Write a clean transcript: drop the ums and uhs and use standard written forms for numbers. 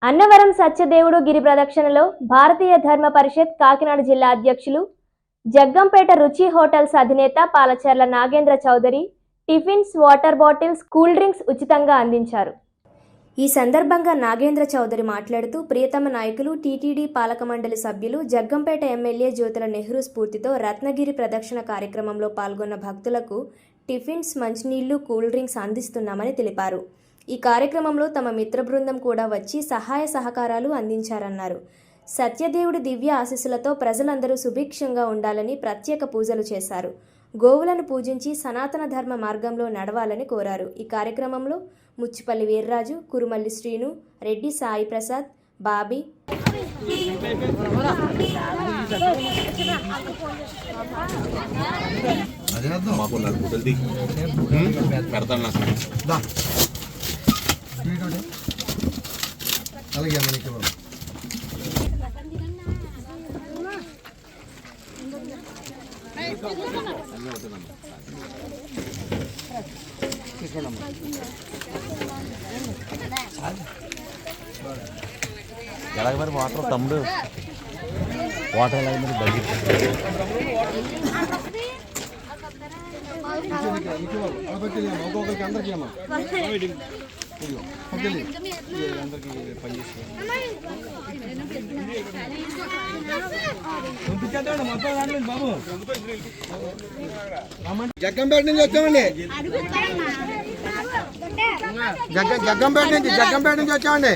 అన్నవరం సత్యదేవుడు గిరి ప్రదక్షిణలో భారతీయ ధర్మ పరిషత్ కాకినాడ జిల్లా అధ్యక్షులు జగ్గంపేట రుచి హోటల్స్ అధినేత Palacharla Nagendra Chowdary tiffins, water bottles, cool drinks ఉచితంగా అందించారు. ఈ సందర్భంగా నాగేంద్ర చౌదరి మాట్లాడుతూ ప్రియతమ నాయకులు టీటీడీ పాలక మండలి సభ్యులు జగ్గంపేట ఎమ్మెల్యే జ్యోతుల నెహ్రూ స్ఫూర్తితో రత్నగిరి ప్రదక్షిణ కార్యక్రమంలో పాల్గొన్న భక్తులకు టిఫిన్స్, మంచినీళ్లు, కూల్ డ్రింక్స్ అందిస్తున్నామని తెలిపారు. ఈ కార్యక్రమంలో తమ మిత్ర బృందం కూడా వచ్చి సహాయ సహకారాలు అందించారన్నారు. సత్యదేవుడి దివ్య ఆశీస్సులతో ప్రజలందరూ సుభిక్షంగా ఉండాలని ప్రత్యేక పూజలు చేశారు. గోవులను పూజించి సనాతన ధర్మ మార్గంలో నడవాలని కోరారు. ఈ కార్యక్రమంలో ముచ్చిపల్లి వీర్రాజు, కురుమల్లి శ్రీను, రెడ్డి సాయి ప్రసాద్, బాబీ, ఎలాగ మరి వాటర్ తమ్ముడు వాటర్ ఎలాగ మరి బయట జగ్గంపేట నుంచి వచ్చామండి. జగ్గంపేట నుంచి వచ్చామండి.